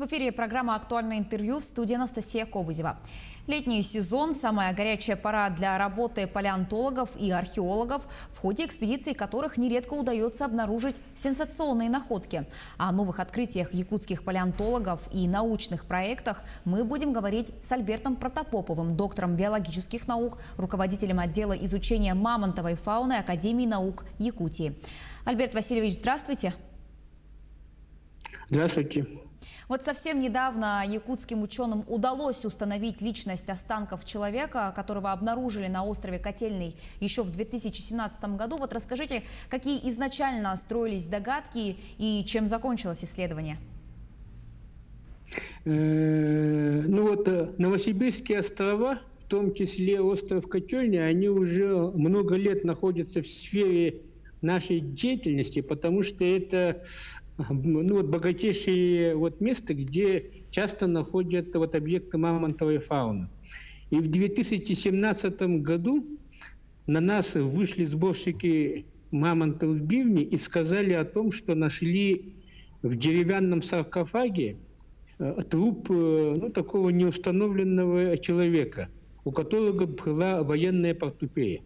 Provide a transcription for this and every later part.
эфире программа «Актуальное интервью», в студии Анастасия Кобызева. Летний сезон – самая горячая пора для работы палеонтологов и археологов, в ходе экспедиций которых нередко удается обнаружить сенсационные находки. О новых открытиях якутских палеонтологов и научных проектах мы будем говорить с Альбертом Протопоповым, доктором биологических наук, руководителем отдела изучения мамонтовой фауны Академии наук Якутии. Альберт Васильевич, здравствуйте. Здравствуйте. Вот совсем недавно якутским ученым удалось установить личность останков человека, которого обнаружили на острове Котельный еще в 2017 году. Вот расскажите, какие изначально строились догадки и чем закончилось исследование? Новосибирские острова, в том числе остров Котельный, они уже много лет находятся в сфере нашей деятельности, потому что это богатейшее место, где часто находят объекты мамонтовой фауны. И в 2017 году на нас вышли сборщики мамонтовых бивней и сказали о том, что нашли в деревянном саркофаге труп такого неустановленного человека, у которого была военная портупея.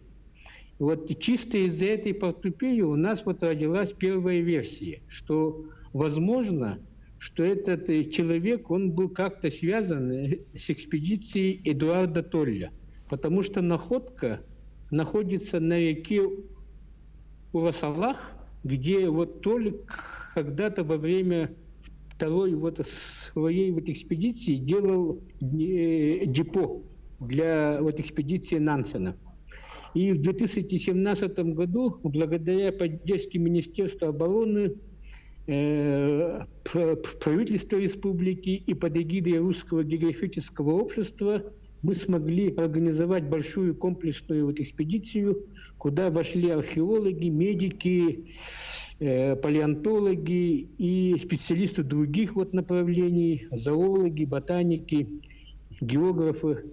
Вот чисто из-за этой портупеи у нас родилась первая версия, что возможно, что этот человек, он был как-то связан с экспедицией Эдуарда Толля, потому что находка находится на реке Урасалах, где Толь когда-то во время второй своей экспедиции делал депо для экспедиции Нансена. И в 2017 году, благодаря поддержке Министерства обороны, правительства республики и под эгидой Русского географического общества мы смогли организовать большую комплексную экспедицию, куда вошли археологи, медики, палеонтологи и специалисты других направлений, зоологи, ботаники, географы.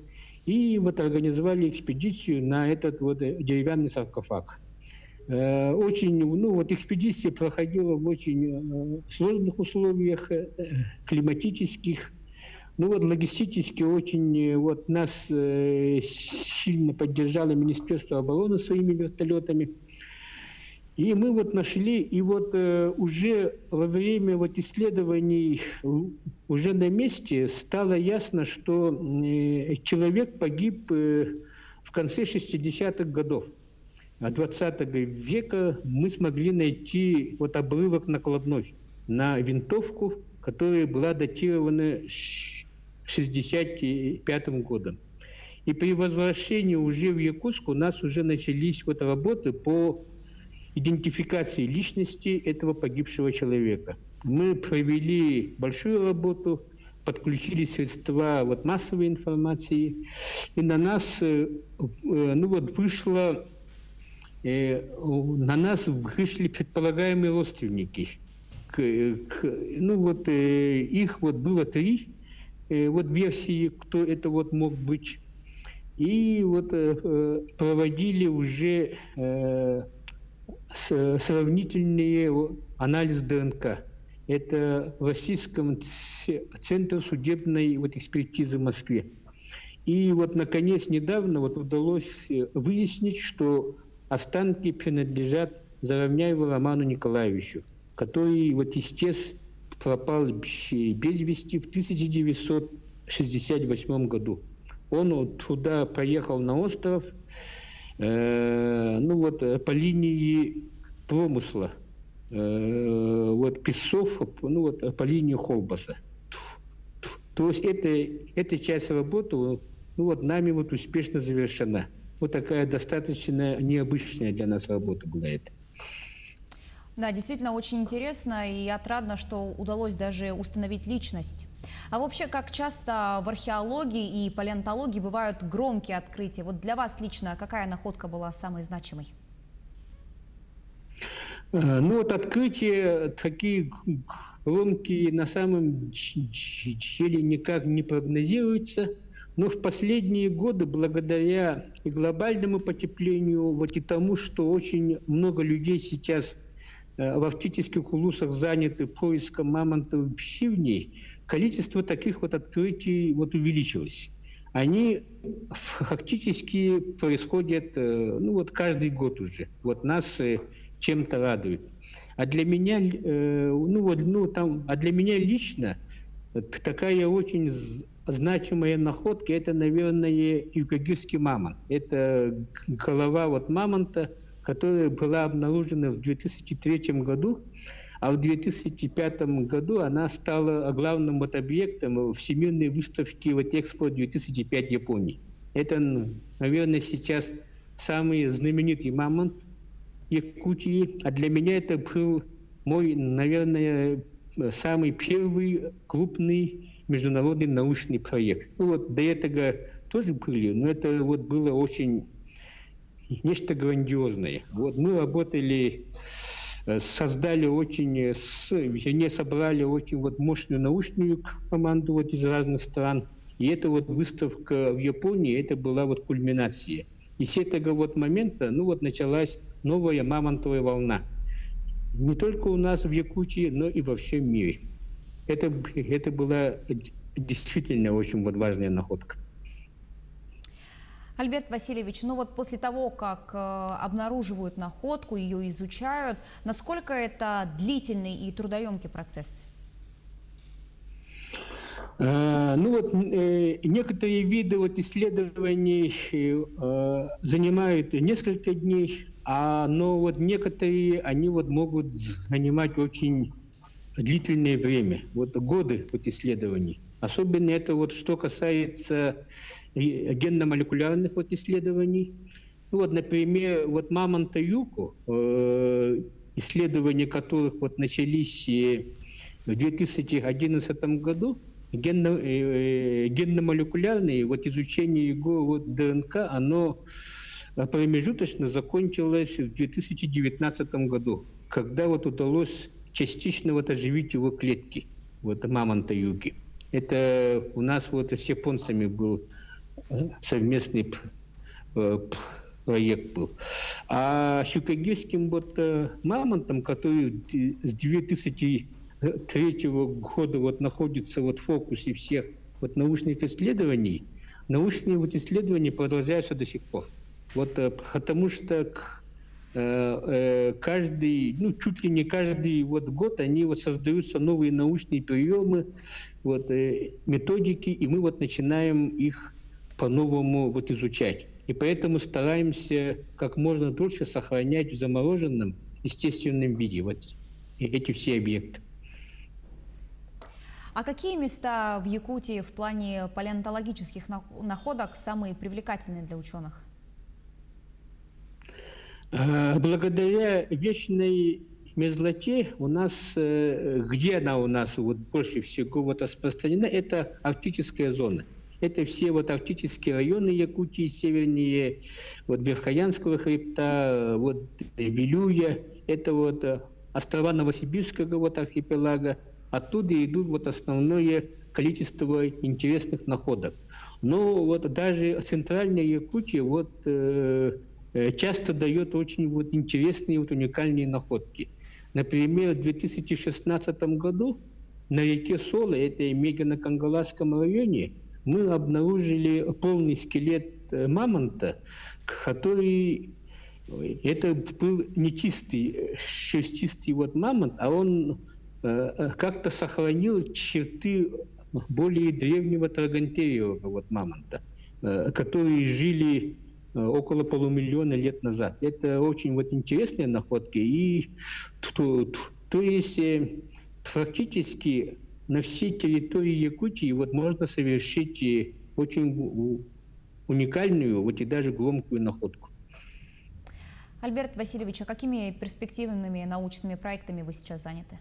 И организовали экспедицию на этот деревянный саркофаг. Экспедиция проходила в очень сложных условиях, климатических. Логистически очень нас сильно поддержало Министерство обороны своими вертолетами. И мы нашли, и уже во время исследований уже на месте стало ясно, что человек погиб в конце 60-х годов 20 века. Мы смогли найти обрывок накладной на винтовку, которая была датирована 65 годом. И при возвращении уже в Якутск у нас уже начались работы по идентификации личности этого погибшего человека. Мы провели большую работу, подключили средства массовой информации, и на нас вышли предполагаемые родственники. Их было 3 версии, кто это мог быть. И проводили уже сравнительный анализ ДНК. Это в Российском центре судебной экспертизы в Москве. И наконец, недавно удалось выяснить, что останки принадлежат Заровняеву Роману Николаевичу, который естественно пропал без вести в 1968 году. Он туда поехал на остров, по линии промысла, Песцов, по линии Холбаса. То есть эта часть работы нами успешно завершена. Такая достаточно необычная для нас работа была это. Да, действительно очень интересно и отрадно, что удалось даже установить личность. А вообще, как часто в археологии и палеонтологии бывают громкие открытия? Для вас лично какая находка была самой значимой? Открытия такие громкие на самом деле никак не прогнозируются. Но в последние годы, благодаря и глобальному потеплению, и тому, что очень много людей сейчас в арктических улусах заняты поиском мамонтовых бивней, количество таких вот открытий вот увеличилось. Они фактически происходят, ну вот каждый год уже. Вот нас чем-то радует. А для меня, для меня лично такая очень значимая находка, это, наверное, юкагирский мамонт. Это голова вот мамонта, которая была обнаружена в 2003 году, а в 2005 году она стала главным вот объектом Всемирной выставки вот Экспо-2005 Японии. Это, наверное, сейчас самый знаменитый мамонт Якутии, а для меня это был мой, наверное, самый первый крупный международный научный проект. Ну вот до этого тоже были, но это вот было очень нечто грандиозное. Вот мы работали, собрали очень вот мощную научную команду вот из разных стран. И эта вот выставка в Японии, это была вот кульминация. И с этого вот момента, ну вот началась новая мамонтовая волна. Не только у нас в Якутии, но и во всем мире. Это была действительно очень вот важная находка. Альберт Васильевич, ну вот после того, как обнаруживают находку, ее изучают, насколько это длительный и трудоемкий процесс? Некоторые виды вот исследований занимают несколько дней, но вот некоторые они вот могут занимать очень длительное время, вот годы вот исследований. Особенно это вот что касается генно-молекулярных вот исследований. Ну вот, например, вот мамонта Юку, исследования которых вот начались в 2011 году, генно-молекулярное вот изучение его вот ДНК, оно промежуточно закончилось в 2019 году, когда вот удалось частично вот оживить его клетки, вот мамонта Юки. Это у нас вот с японцами был совместный проект был. А с юкагирским вот мамонтом, который с 2003 года вот находится вот в фокусе всех вот научных исследований, научные вот исследования продолжаются до сих пор. Вот потому что каждый, ну чуть ли не каждый вот год они вот создаются новые научные приемы, вот методики, и мы вот начинаем их по-новому вот изучать. И поэтому стараемся как можно дольше сохранять в замороженном естественном виде вот эти все объекты. А какие места в Якутии в плане палеонтологических находок самые привлекательные для ученых? Благодаря вечной мерзлоте у нас, где она у нас вот больше всего вот распространена, это арктическая зона. Это все вот арктические районы Якутии, севернее вот Верхоянского хребта, вот Вилюя, это вот острова Новосибирского вот архипелага. Оттуда идут вот основное количество интересных находок. Но вот даже центральная Якутия вот часто дает очень вот интересные вот уникальные находки. Например, в 2016 году на реке Соло, это в Мегино-Кангаласском районе, мы обнаружили полный скелет мамонта, который, это был не чистый шерстистый вот мамонт, а он как-то сохранил черты более древнего трагонтериевого вот мамонта, которые жили около полумиллиона лет назад. Это очень вот интересные находки. И то есть практически на всей территории Якутии вот можно совершить очень уникальную, вот и даже громкую находку. Альберт Васильевич, а какими перспективными научными проектами вы сейчас заняты?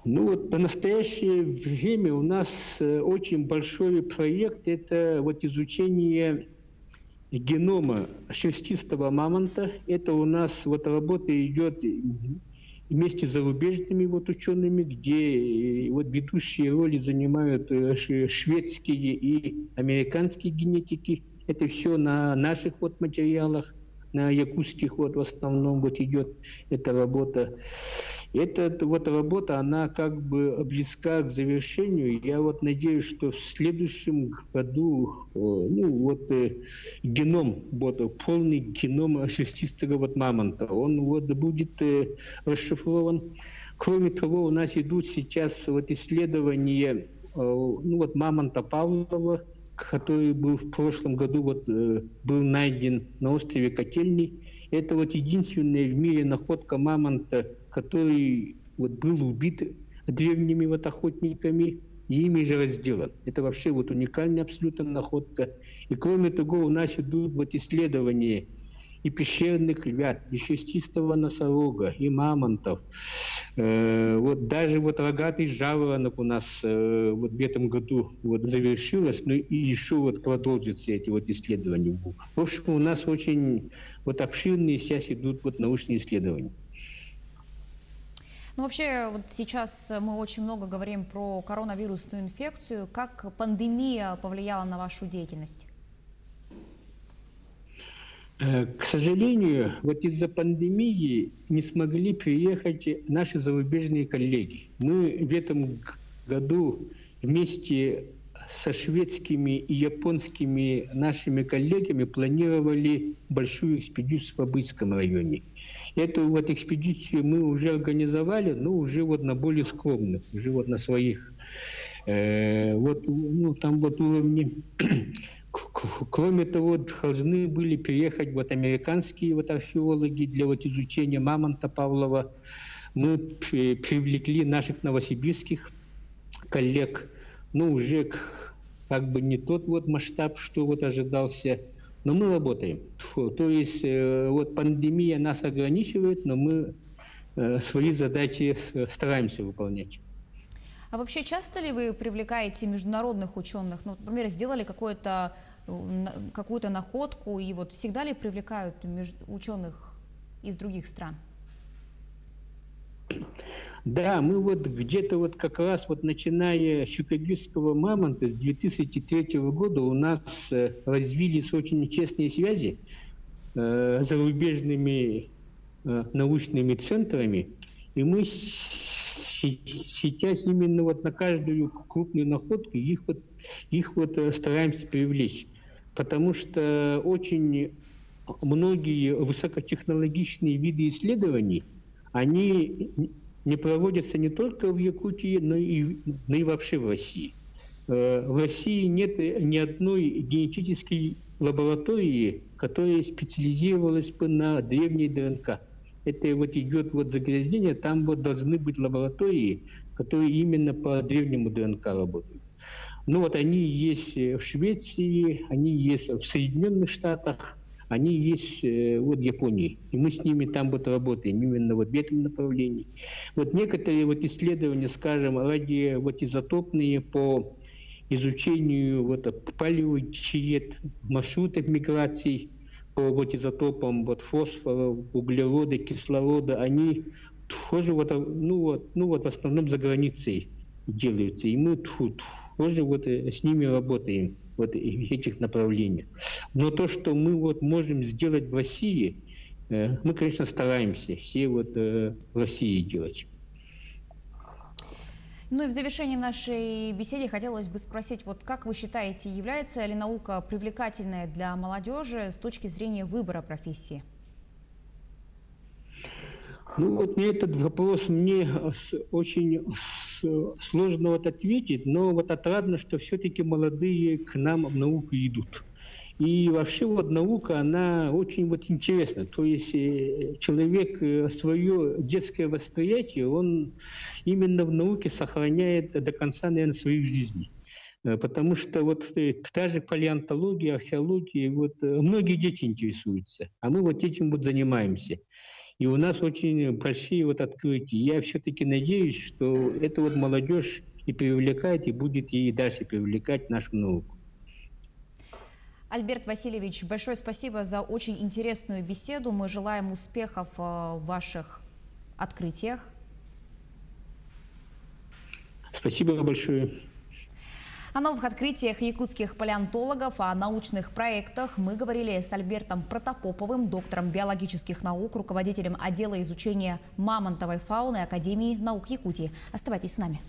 Ну вот по настоящее время у нас очень большой проект, это вот изучение генома шерстистого мамонта. Это у нас вот работа идет вместе с зарубежными вот учеными, где вот ведущие роли занимают шведские и американские генетики. Это все на наших вот материалах, на якутских вот в основном вот идет эта работа. Эта вот работа, она как бы близка к завершению. Я вот надеюсь, что в следующем году геном, вот, полный геном шерстистого вот мамонта, он вот будет расшифрован. Кроме того, у нас идут сейчас вот исследования мамонта Павлова, который был в прошлом году был найден на острове Котельный. Это вот единственная в мире находка мамонта, который вот был убит древними вот охотниками и ими же разделан. Это вообще вот уникальная абсолютно находка. И кроме того, у нас идут вот исследования и пещерных львят, и шерстистого носорога, и мамонтов. Вот даже вот рогатый жаворонок у нас вот в этом году вот завершилось, но и еще вот продолжатся эти вот исследования. В общем, у нас очень вот обширные сейчас идут вот научные исследования. Ну, вообще, вот сейчас мы очень много говорим про коронавирусную инфекцию. Как пандемия повлияла на вашу деятельность? К сожалению, вот из-за пандемии не смогли приехать наши зарубежные коллеги. Мы в этом году вместе со шведскими и японскими нашими коллегами планировали большую экспедицию в Бобруйском районе. Эту вот экспедицию мы уже организовали, но уже вот на более скромных, уже вот на своих там вот уровне. Кроме того, должны были приехать вот американские вот археологи для вот изучения мамонта Павлова. Мы привлекли наших новосибирских коллег, но уже как бы не тот вот масштаб, что вот ожидался. Но мы работаем. То есть вот пандемия нас ограничивает, но мы свои задачи стараемся выполнять. А вообще часто ли вы привлекаете международных ученых? Ну, например, сделали какую-то находку, и вот всегда ли привлекают ученых из других стран? Да, мы вот где-то вот как раз вот начиная с щукогирского мамонта с 2003 года у нас развились очень тесные связи с зарубежными научными центрами, и мы сейчас именно вот на каждую крупную находку их стараемся привлечь, потому что очень многие высокотехнологичные виды исследований, они не проводятся не только в Якутии, но и вообще в России. В России нет ни одной генетической лаборатории, которая специализировалась бы на древней ДНК. Это вот идет вот загрязнение, там вот должны быть лаборатории, которые именно по древнему ДНК работают. Ну вот они есть в Швеции, они есть в Соединенных Штатах, они есть вот в Японии. И мы с ними там вот работаем именно вот в этом направлении. Вот некоторые вот исследования, скажем, радиоизотопные по изучению вот палеодиет, маршрутов миграций, по вот изотопам вот фосфора, углерода, кислорода, они тоже в основном за границей делаются. И мы тоже вот с ними работаем вот в этих направлениях. Но то, что мы вот можем сделать в России, мы, конечно, стараемся все вот в России делать. Ну и в завершении нашей беседы хотелось бы спросить, вот как вы считаете, является ли наука привлекательной для молодежи с точки зрения выбора профессии? Ну вот на этот вопрос мне очень сложно вот ответить, но вот отрадно, что все-таки молодые к нам в науку идут. И вообще вот наука, она очень вот интересна. То есть человек свое детское восприятие, он именно в науке сохраняет до конца, наверное, своей жизни. Потому что вот та же палеонтология, археология, вот многие дети интересуются, а мы вот этим вот занимаемся. И у нас очень большие вот открытия. Я все-таки надеюсь, что эта вот молодежь и привлекает, и будет и дальше привлекать нашу науку. Альберт Васильевич, большое спасибо за очень интересную беседу. Мы желаем успехов в ваших открытиях. Спасибо большое. О новых открытиях якутских палеонтологов, о научных проектах мы говорили с Альбертом Протопоповым, доктором биологических наук, руководителем отдела изучения мамонтовой фауны Академии наук Якутии. Оставайтесь с нами.